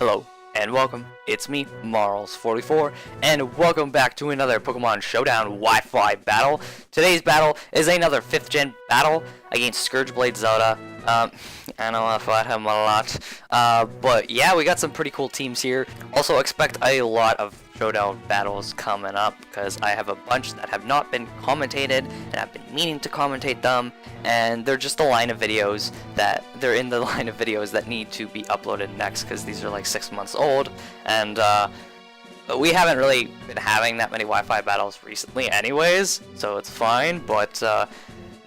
Hello and welcome, it's me, Marls44, and welcome back to another Pokemon Showdown Wi-Fi battle. Today's battle is another 5th gen battle against ScourgeBladeZelda. I know I fought him a lot, but yeah, we got some pretty cool teams here. Also expect a lot of Showdown battles coming up, because I have a bunch that have not been commentated, and I've been meaning to commentate them, and they're just a line of videos that, they're in the line of videos that need to be uploaded next, because these are like 6 months old, and we haven't really been having that many Wi-Fi battles recently anyways, so it's fine, but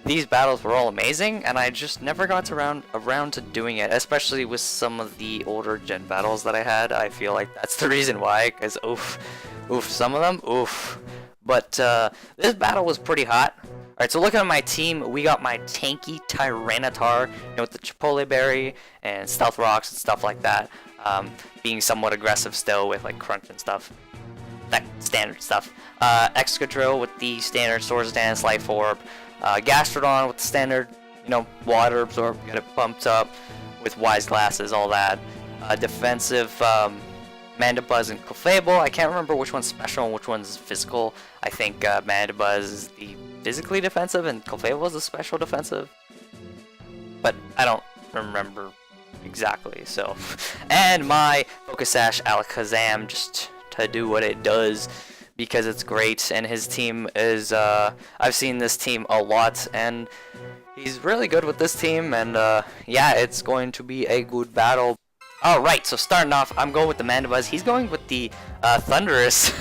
these battles were all amazing, and I just never got around to doing it, especially with some of the older gen battles that I had. I feel like that's the reason why, because oof, some of them, oof. But this battle was pretty hot. Alright, so looking at my team, we got my tanky Tyranitar, with the Chipotle Berry and Stealth Rocks and stuff like that, being somewhat aggressive still with like Crunch and stuff. That standard stuff. Excadrill with the standard Swords Dance, Life Orb. Gastrodon with the standard, water absorb, get it pumped up with Wise Glasses, all that. Defensive Mandibuzz and Clefable. I can't remember which one's special and which one's physical. I think Mandibuzz is the physically defensive and Clefable is the special defensive. But I don't remember exactly, so. And my Focus Sash Alakazam, just to do what it does, because it's great, and his team is, I've seen this team a lot, and he's really good with this team, and yeah, it's going to be a good battle. Alright, so starting off, I'm going with the Mandibuzz, he's going with the Thunderus.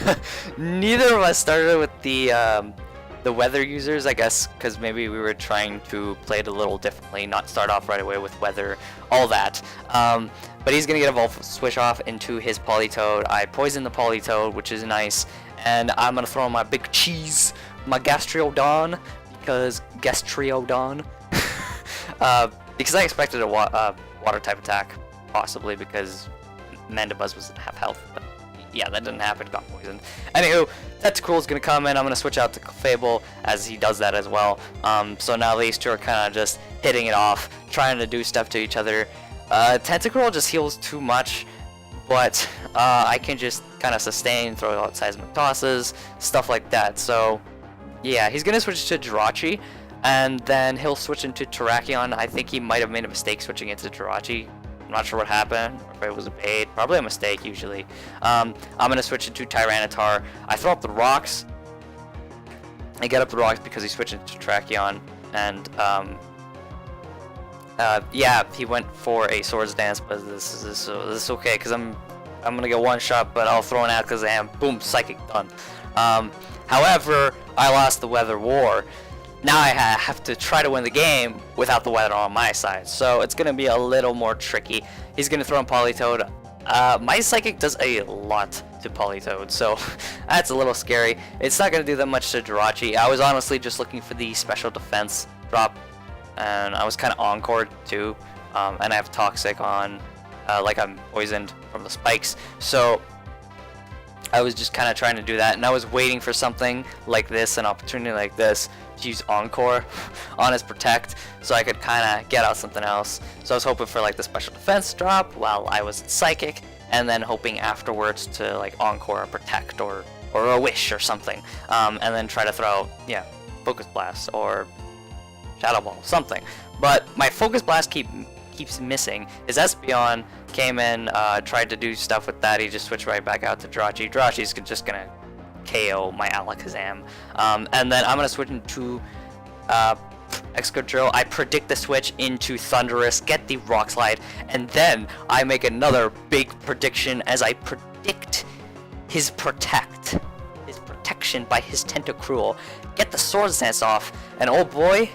Neither of us started with the weather users, I guess, because maybe we were trying to play it a little differently, not start off right away with weather, all that. But he's going to get a Volt Switch off into his Politoad. I poisoned the Politoad, which is nice. And I'm going to throw in my big cheese, my Gastrodon, because because I expected a water type attack, possibly because Mandibuzz doesn't have health, but yeah, that didn't happen, got poisoned. Anywho, Tentacruel is going to come in, I'm going to switch out to Clefable as he does that as well. So now these two are kind of just hitting it off, trying to do stuff to each other. Tentacruel just heals too much, but I can just kind of sustain, throw out seismic tosses, stuff like that. So yeah, he's gonna switch to Jirachi, and then he'll switch into Terrakion. I think he might have made a mistake switching into Jirachi. I'm not sure what happened, or if it was a bait. Probably a mistake usually. I'm gonna switch into Tyranitar. I throw up the rocks. I get up the rocks because he switched into Terrakion, and yeah, he went for a Swords Dance, but this is okay, because I'm gonna get one shot, but I'll throw an Alakazam, boom, Psychic, done. However, I lost the Weather War. Now I have to try to win the game without the weather on my side, so it's gonna be a little more tricky. He's gonna throw in Politoad. My Psychic does a lot to Politoad, so that's a little scary. It's not gonna do that much to Jirachi. I was honestly just looking for the special defense drop, and I was kind of Encored too, and I have Toxic on, like I'm poisoned from the spikes, so I was just kind of trying to do that, and I was waiting for something like this, an opportunity like this, to use Encore on his Protect, so I could kind of get out something else. So I was hoping for like the special defense drop while I was Psychic, and then hoping afterwards to like Encore or Protect or a Wish or something, and then try to throw, yeah, Focus Blast or Shadow Ball, something. But my Focus Blast keeps missing. His Espeon came in, tried to do stuff with that. He just switched right back out to Jirachi. Jirachi's just gonna KO my Alakazam. And then I'm gonna switch into Excadrill. I predict the switch into Thunderus, get the Rock Slide, and then I make another big prediction as I predict his protection by his Tentacruel. Get the Swords Dance off, and oh boy,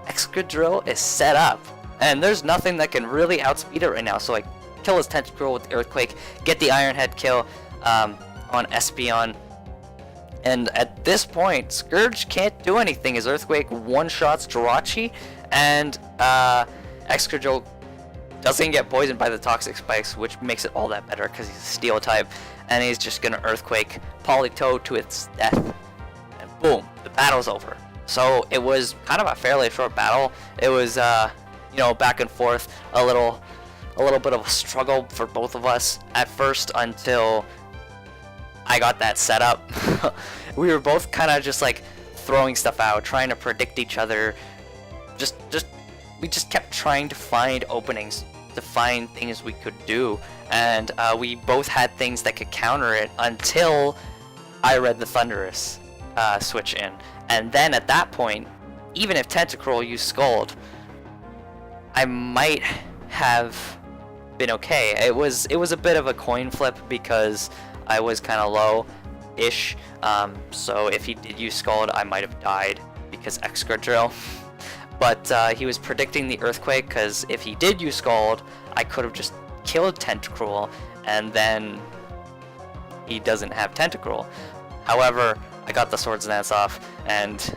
Excadrill is set up, and there's nothing that can really outspeed it right now. So I kill his Tentacruel with the Earthquake, get the Iron Head kill on Espeon, and at this point, Scourge can't do anything. His Earthquake one-shots Jirachi, and Excadrill doesn't get poisoned by the Toxic Spikes, which makes it all that better because he's a Steel type, and he's just gonna Earthquake Politoad to its death, and boom, the battle's over. So it was kind of a fairly short battle. It was, back and forth, a little a little bit of a struggle for both of us at first until I got that set up. We were both kind of just like throwing stuff out, trying to predict each other. We just kept trying to find openings, to find things we could do, and we both had things that could counter it until I read the Thunderus switch in. And then at that point, even if Tentacruel used Scald, I might have been okay. It was a bit of a coin flip because I was kind of low-ish, so if he did use Scald, I might have died because Excadrill. But he was predicting the Earthquake, because if he did use Scald, I could have just killed Tentacruel, and then he doesn't have Tentacruel. However, I got the Swords Dance off, and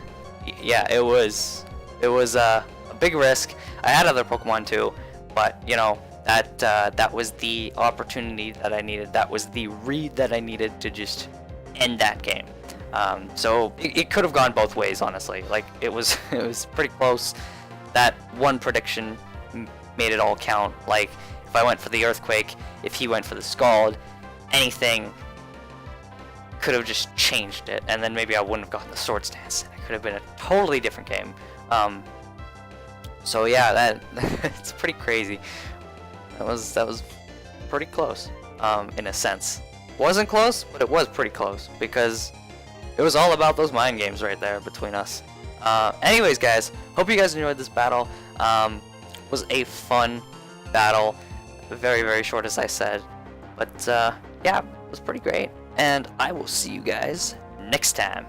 yeah, it was a big risk. I had other Pokemon too, but you know, that was the opportunity that I needed. That was the read that I needed to just end that game. So it could have gone both ways, honestly. Like it was pretty close. That one prediction made it all count. Like if I went for the Earthquake, if he went for the Scald, anything could have just changed it, and then maybe I wouldn't have gotten the Swords Dance. It could have been a totally different game. So yeah, that it's pretty crazy. That was pretty close, in a sense. Wasn't close, but it was pretty close because it was all about those mind games right there between us. Anyways, guys, hope you guys enjoyed this battle. It was a fun battle, very, very short, as I said, but yeah, it was pretty great. And I will see you guys next time.